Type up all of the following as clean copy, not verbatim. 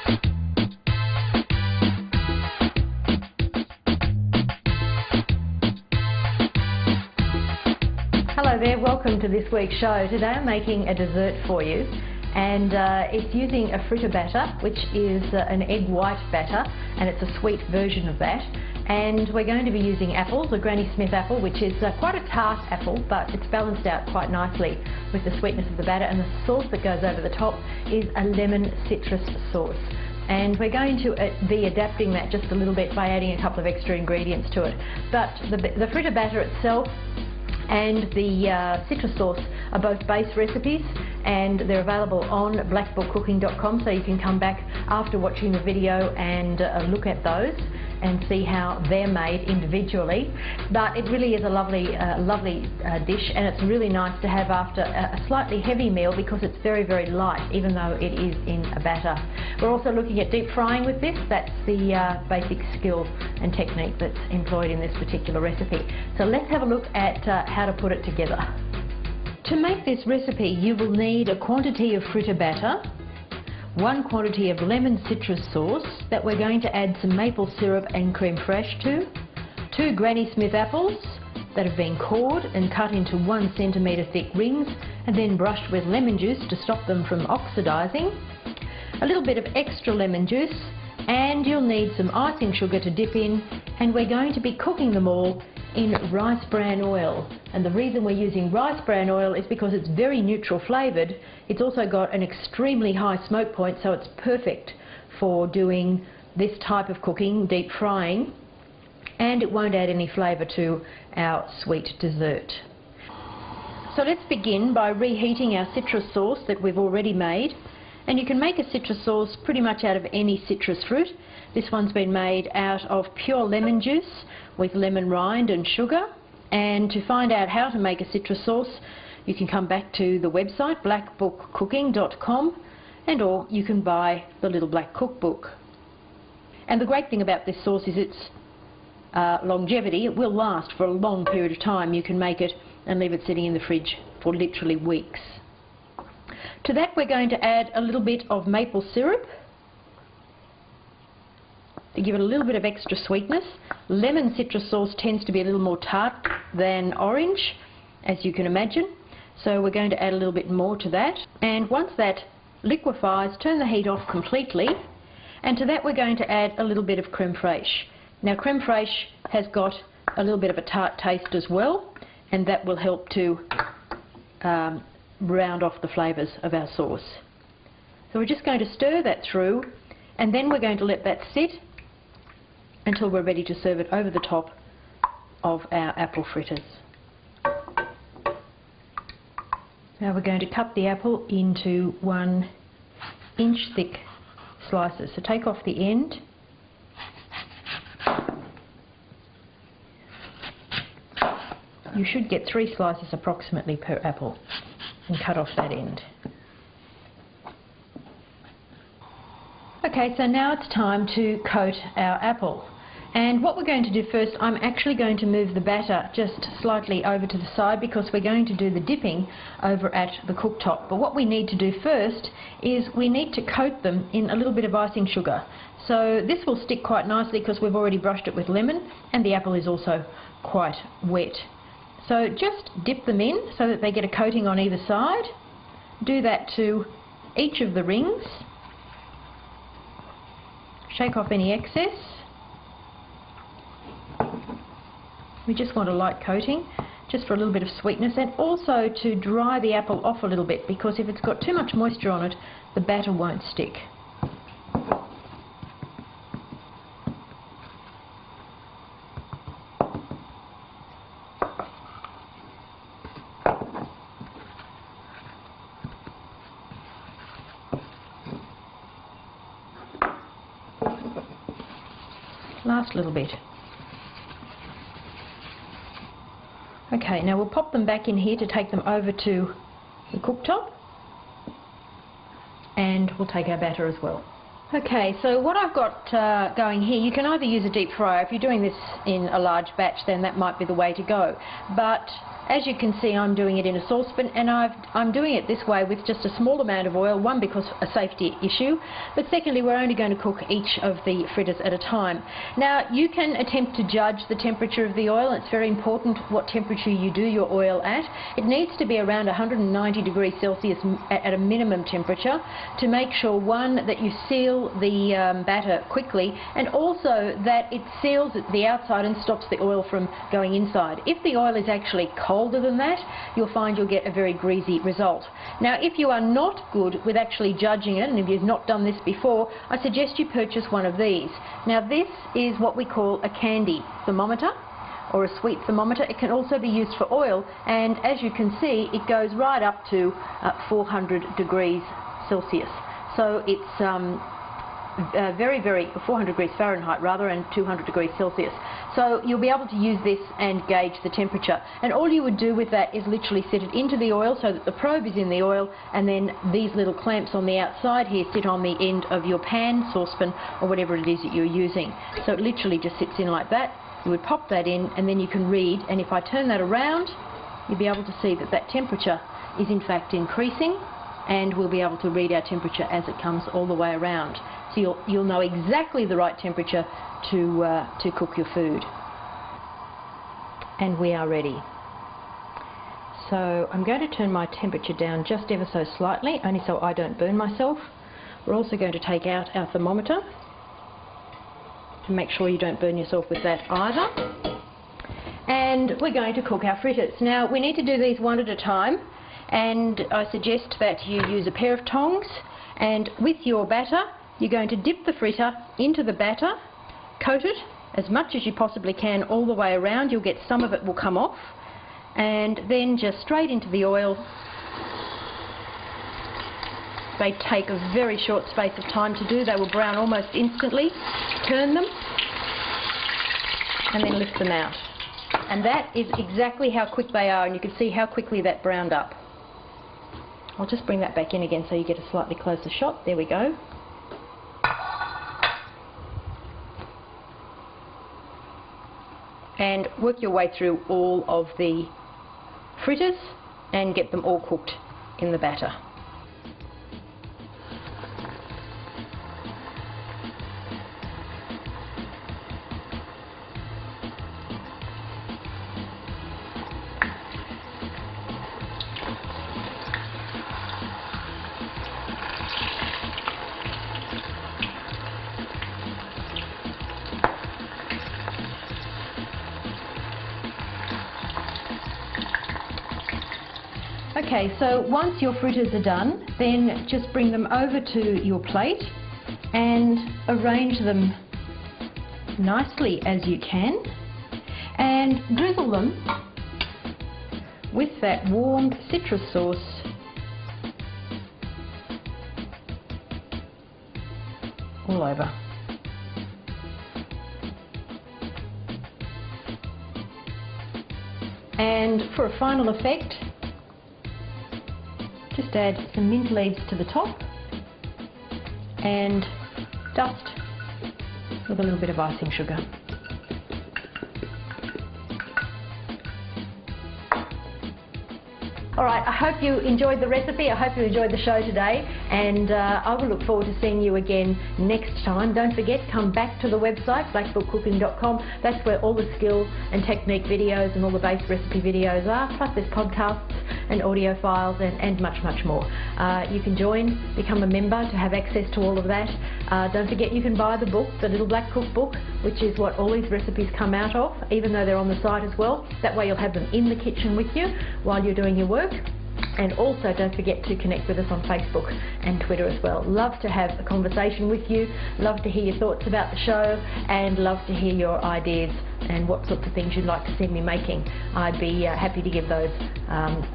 Hello there, welcome to this week's show. Today I'm making a dessert for you, and it's using a fritter batter, which is an egg white batter, and it's a sweet version of that. And we're going to be using apples, a Granny Smith apple, which is quite a tart apple, but it's balanced out quite nicely with the sweetness of the batter, and the sauce that goes over the top is a lemon citrus sauce. And we're going to be adapting that just a little bit by adding a couple of extra ingredients to it. But the fritter batter itself and the citrus sauce are both base recipes, and they're available on blackbookcooking.com, so you can come back after watching the video and look at those and see how they're made individually. But it really is a lovely dish, and it's really nice to have after a slightly heavy meal because it's very, very light, even though it is in a batter. We're also looking at deep frying with this. That's the basic skill and technique that's employed in this particular recipe. So let's have a look at how to put it together. To make this recipe, you will need a quantity of fritter batter, 1 quantity of lemon citrus sauce that we're going to add some maple syrup and creme fraiche to, 2 Granny Smith apples that have been cored and cut into 1 centimetre thick rings and then brushed with lemon juice to stop them from oxidising, a little bit of extra lemon juice, and you'll need some icing sugar to dip in, and we're going to be cooking them all in rice bran oil. And the reason we're using rice bran oil is because it's very neutral flavoured. It's also got an extremely high smoke point, so it's perfect for doing this type of cooking, deep frying, and it won't add any flavour to our sweet dessert. So let's begin by reheating our citrus sauce that we've already made. And you can make a citrus sauce pretty much out of any citrus fruit. This one's been made out of pure lemon juice with lemon rind and sugar. And to find out how to make a citrus sauce, you can come back to the website blackbookcooking.com, or you can buy the Little Black Cookbook. And the great thing about this sauce is its longevity. It will last for a long period of time. You can make it and leave it sitting in the fridge for literally weeks. To that we're going to add a little bit of maple syrup to give it a little bit of extra sweetness. Lemon citrus sauce tends to be a little more tart than orange, as you can imagine, so we're going to add a little bit more to that. And once that liquefies, turn the heat off completely, and to that we're going to add a little bit of creme fraiche. Now creme fraiche has got a little bit of a tart taste as well, and that will help to round off the flavours of our sauce. So we're just going to stir that through, and then we're going to let that sit until we're ready to serve it over the top of our apple fritters. Now we're going to cut the apple into 1-inch thick slices. So take off the end. You should get 3 slices approximately per apple, and cut off that end. Okay, so now it's time to coat our apple. And what we're going to do first, I'm actually going to move the batter just slightly over to the side because we're going to do the dipping over at the cooktop. But what we need to do first is we need to coat them in a little bit of icing sugar. So this will stick quite nicely because we've already brushed it with lemon, and the apple is also quite wet. So just dip them in so that they get a coating on either side. Do that to each of the rings. Shake off any excess. We just want a light coating, just for a little bit of sweetness, and also to dry the apple off a little bit, because if it's got too much moisture on it, the batter won't stick. Last little bit. Okay, now we'll pop them back in here to take them over to the cooktop, and we'll take our batter as well. Okay, so what I've got going here, you can either use a deep fryer. If you're doing this in a large batch, then that might be the way to go. But As you can see, I'm doing it in a saucepan, and I'm doing it this way with just a small amount of oil, one because a safety issue, but secondly we're only going to cook each of the fritters at a time. Now you can attempt to judge the temperature of the oil. It's very important what temperature you do your oil at. It needs to be around 190 degrees Celsius at a minimum temperature to make sure, one, that you seal the batter quickly, and also that it seals the outside and stops the oil from going inside. If the oil is actually colder than that, you'll find you'll get a very greasy result. Now if you are not good with actually judging it, and if you've not done this before, I suggest you purchase one of these. Now this is what we call a candy thermometer, or a sweet thermometer. It can also be used for oil, and as you can see, it goes right up to 400 degrees Celsius. So it's very, 400 degrees Fahrenheit rather, and 200 degrees Celsius. So you'll be able to use this and gauge the temperature. And all you would do with that is literally set it into the oil so that the probe is in the oil, and then these little clamps on the outside here sit on the end of your pan, saucepan, or whatever it is that you're using. So it literally just sits in like that. You would pop that in, and then you can read, and if I turn that around, you'll be able to see that that temperature is in fact increasing, and we'll be able to read our temperature as it comes all the way around. So you'll know exactly the right temperature to cook your food. And we are ready. So I'm going to turn my temperature down just ever so slightly, only so I don't burn myself. We're also going to take out our thermometer to make sure you don't burn yourself with that either. And we're going to cook our fritters. Now we need to do these one at a time, and I suggest that you use a pair of tongs, and with your batter you're going to dip the fritter into the batter, coat it as much as you possibly can all the way around. You'll get some of it will come off, and then just straight into the oil. They take a very short space of time to do. They will brown almost instantly. Turn them and then lift them out. And that is exactly how quick they are, and you can see how quickly that browned up. I'll just bring that back in again so you get a slightly closer shot. There we go. And work your way through all of the fritters and get them all cooked in the batter. Okay, so once your fritters are done, then just bring them over to your plate and arrange them nicely as you can, and drizzle them with that warm citrus sauce all over. And for a final effect, just add some mint leaves to the top and dust with a little bit of icing sugar. Alright, I hope you enjoyed the recipe, I hope you enjoyed the show today, and I will look forward to seeing you again next time. Don't forget, come back to the website, blackbookcooking.com. That's where all the skill and technique videos and all the base recipe videos are, plus there's podcasts and audio files and much, much more. You can join, become a member to have access to all of that. Don't forget, you can buy the book, the Little Black Cook book, which is what all these recipes come out of, even though they're on the site as well. That way you'll have them in the kitchen with you while you're doing your work. And also don't forget to connect with us on Facebook and Twitter as well. Love to have a conversation with you, love to hear your thoughts about the show, and love to hear your ideas and what sorts of things you'd like to see me making. I'd be happy to give those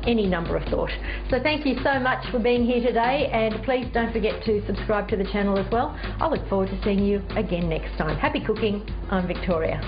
any number of thought. So thank you so much for being here today, and please don't forget to subscribe to the channel as well. I look forward to seeing you again next time. Happy cooking. I'm Victoria.